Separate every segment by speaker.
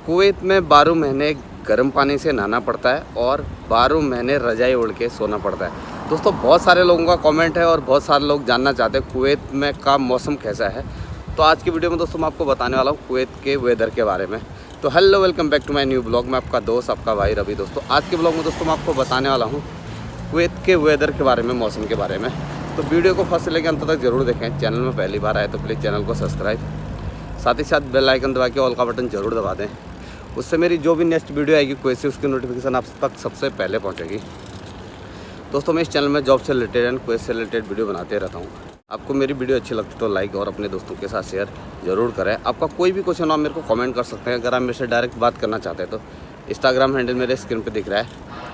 Speaker 1: Kuwait में 12 महीने गर्म पानी से नहाना पड़ता है और 12 महीने रजाई ओढ़ के सोना पड़ता है। दोस्तों बहुत सारे लोगों का कमेंट है और बहुत सारे लोग जानना चाहते हैं कुवैत में का मौसम कैसा है। तो आज की वीडियो में दोस्तों मैं आपको बताने वाला हूँ कुवैत के वेदर के बारे में। तो hello welcome back to my new blog. मैं आपका दोस्त आपका भाई रवि। दोस्तों आज के ब्लॉग में दोस्तों मैं आपको बताने वाला हूँ कुवैत के वेदर के बारे में, मौसम के बारे में। तो वीडियो को फर्स्ट से लेकर अंत तक जरूर देखें। चैनल में पहली बार आए तो प्लीज़ चैनल को सब्सक्राइब, साथ ही साथ बेल आइकन दबा के ऑल का बटन जरूर दबा दें। उससे मेरी जो भी नेक्स्ट वीडियो आएगी कुवैत से उसकी नोटिफिकेशन आप तक सबसे पहले पहुंचेगी। दोस्तों मैं इस चैनल में जॉब से रिलेटेड एंड कुवैत से रिलेटेड वीडियो बनाते रहता हूं। आपको मेरी वीडियो अच्छी लगती तो लाइक और अपने दोस्तों के साथ शेयर ज़रूर करें। आपका कोई भी क्वेश्चन हो आप मेरे को कमेंट कर सकते हैं। अगर आप मेरे से डायरेक्ट बात करना चाहते हैं तो इंस्टाग्राम हैंडल मेरे स्क्रीन पर दिख रहा है,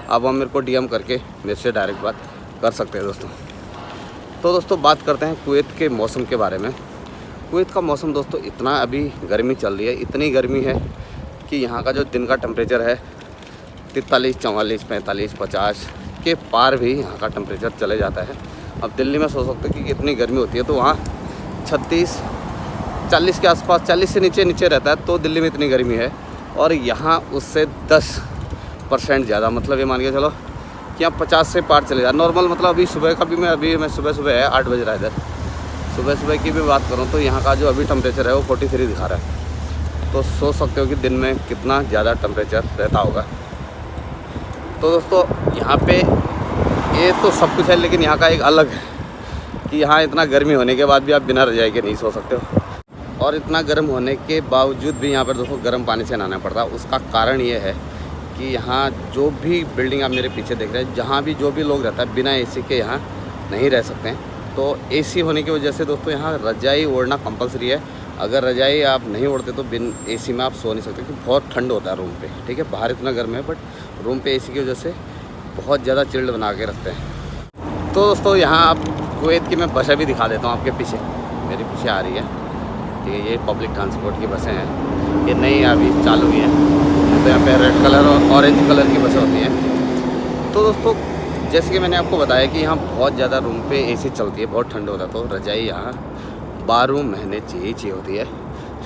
Speaker 1: आप वहाँ मेरे को DM करके मेरे से डायरेक्ट बात कर सकते हैं दोस्तों। तो दोस्तों बात करते हैं कुवैत के मौसम के बारे में। कुवैत का मौसम दोस्तों इतना अभी गर्मी चल रही है, इतनी गर्मी है कि यहाँ का जो दिन का टेम्परेचर है 43, 44, 45, 50 के पार भी यहाँ का टेम्परेचर चले जाता है। अब दिल्ली में सोच सकते हैं कि कितनी गर्मी होती है, तो वहाँ 36, 40 के आसपास, 40 से नीचे रहता है। तो दिल्ली में इतनी गर्मी है और यहाँ उससे 10% ज़्यादा, मतलब ये मान के चलो कि यहाँ 50 से पार चले जाए नॉर्मल। मतलब अभी सुबह का भी मैं सुबह है 8 बज रहा है इधर। सुबह की भी बात करूँ तो यहाँ का जो अभी टेम्परेचर है वो 43 दिखा रहा है। तो सोच सकते हो कि दिन में कितना ज़्यादा टेम्परेचर रहता होगा। तो दोस्तों यहाँ पे ये तो सब कुछ है, लेकिन यहाँ का एक अलग है कि यहाँ इतना गर्मी होने के बाद भी आप बिना रजाई के नहीं सो सकते हो। और इतना गर्म होने के बावजूद भी यहाँ पर दोस्तों गर्म पानी से नहाना पड़ता है। उसका कारण ये है कि यहाँ जो भी बिल्डिंग आप मेरे पीछे देख रहे हैं, जहाँ भी जो भी लोग रहता है बिना AC के यहाँ नहीं रह सकते हैं। तो AC होने की वजह से दोस्तों यहाँ रजाई ओढ़ना कंपलसरी है। अगर रजाई आप नहीं ओढ़ते तो बिन AC में आप सो नहीं सकते, क्योंकि बहुत ठंड होता है रूम पे। ठीक है, बाहर इतना गर्म है बट रूम पे AC की वजह से बहुत ज़्यादा चिल्ड बना के रखते हैं। तो दोस्तों यहाँ आप कुवैत की मैं बसें भी दिखा देता हूँ आपके पीछे, मेरे पीछे आ रही है। ठीक है, ये पब्लिक ट्रांसपोर्ट की बसें हैं, ये नई अभी चालू हुई हैं। तो यहाँ पे रेड कलर और ऑरेंज कलर की बसें होती हैं। तो दोस्तों जैसे कि मैंने आपको बताया कि यहाँ बहुत ज़्यादा रूम पे AC चलती है, बहुत ठंड होता है। तो रजाई यहाँ 12 महीने चाहिए होती है।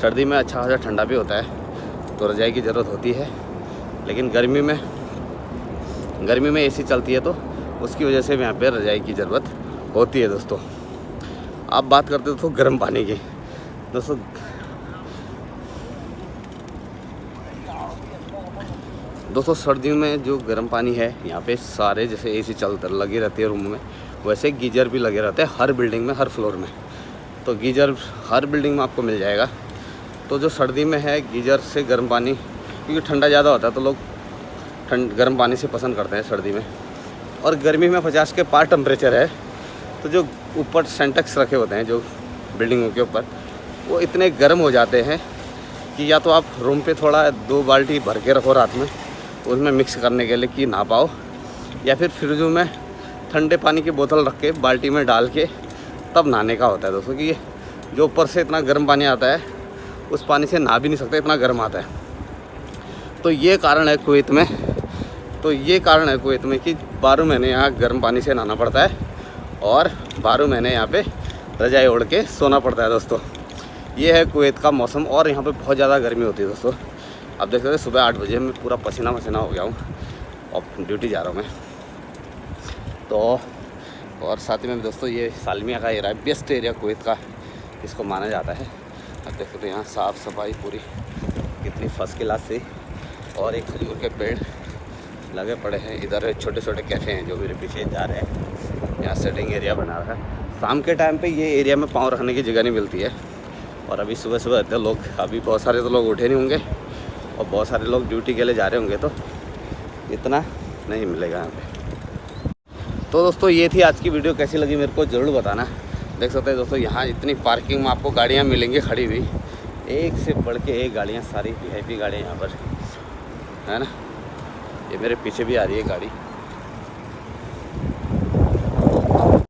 Speaker 1: सर्दी में अच्छा खासा ठंडा भी होता है तो रजाई की ज़रूरत होती है, लेकिन गर्मी में AC चलती है तो उसकी वजह से यहाँ पे रजाई की ज़रूरत होती है। दोस्तों आप बात करते हो तो गर्म पानी की। दोस्तों सर्दियों में जो गर्म पानी है यहाँ पे सारे जैसे AC लगी रहती है रूम में, वैसे गीजर भी लगे रहते हैं हर बिल्डिंग में, हर फ्लोर में। तो गीजर हर बिल्डिंग में आपको मिल जाएगा। तो जो सर्दी में है गीजर से गर्म पानी, क्योंकि ठंडा ज़्यादा होता है तो लोग गर्म पानी से पसंद करते हैं सर्दी में। और गर्मी में 50 के पार टेम्परेचर है, तो जो ऊपर सेंटेक्स रखे होते हैं जो बिल्डिंगों के ऊपर, वो इतने गर्म हो जाते हैं कि या तो आप रूम पे थोड़ा 2 बाल्टी भर के रखो रात में उसमें मिक्स करने के लिए कि नहा पाओ, या फिर फ्रिजों में ठंडे पानी की बोतल रख के बाल्टी में डाल के तब नहाने का होता है दोस्तों। कि जो ऊपर से इतना गर्म पानी आता है उस पानी से नहा भी नहीं सकते, इतना गर्म आता है। तो ये कारण है कुवैत में कि 12 महीने यहाँ गर्म पानी से नहाना पड़ता है और 12 महीने यहाँ पे रजाई ओढ़ के सोना पड़ता है। दोस्तों ये है कुवैत का मौसम और यहाँ पे बहुत ज़्यादा गर्मी होती है। दोस्तों आप देख सकते हैं सुबह 8 बजे मैं पूरा पसीना हो गया हूँ और ड्यूटी जा रहा हूँ मैं। तो और साथ ही में दोस्तों ये सालमिया का एरिया बेस्ट एरिया कुवैत का इसको माना जाता है। आप देख सकते हैं यहाँ साफ़ सफाई पूरी कितनी फर्स्ट क्लास से, और एक खजूर के पेड़ लगे पड़े हैं। इधर छोटे छोटे कैफ़े हैं जो मेरे पीछे जा रहे हैं। यहाँ सेटिंग एरिया बना रहा है। शाम के टाइम पे ये एरिया में पाँव रखने की जगह नहीं मिलती है। और अभी सुबह इतने लोग, अभी बहुत सारे तो लोग उठे नहीं होंगे और बहुत सारे लोग ड्यूटी के लिए जा रहे होंगे, तो इतना नहीं मिलेगा यहाँ पे। तो दोस्तों ये थी आज की वीडियो, कैसी लगी मेरे को ज़रूर बताना। देख सकते हैं दोस्तों यहाँ इतनी पार्किंग में आपको गाड़ियाँ मिलेंगी खड़ी हुई, एक से बढ़ के एक गाड़ियाँ, सारी VIP गाड़ियाँ यहाँ पर है ना। ये मेरे पीछे भी आ रही है गाड़ी।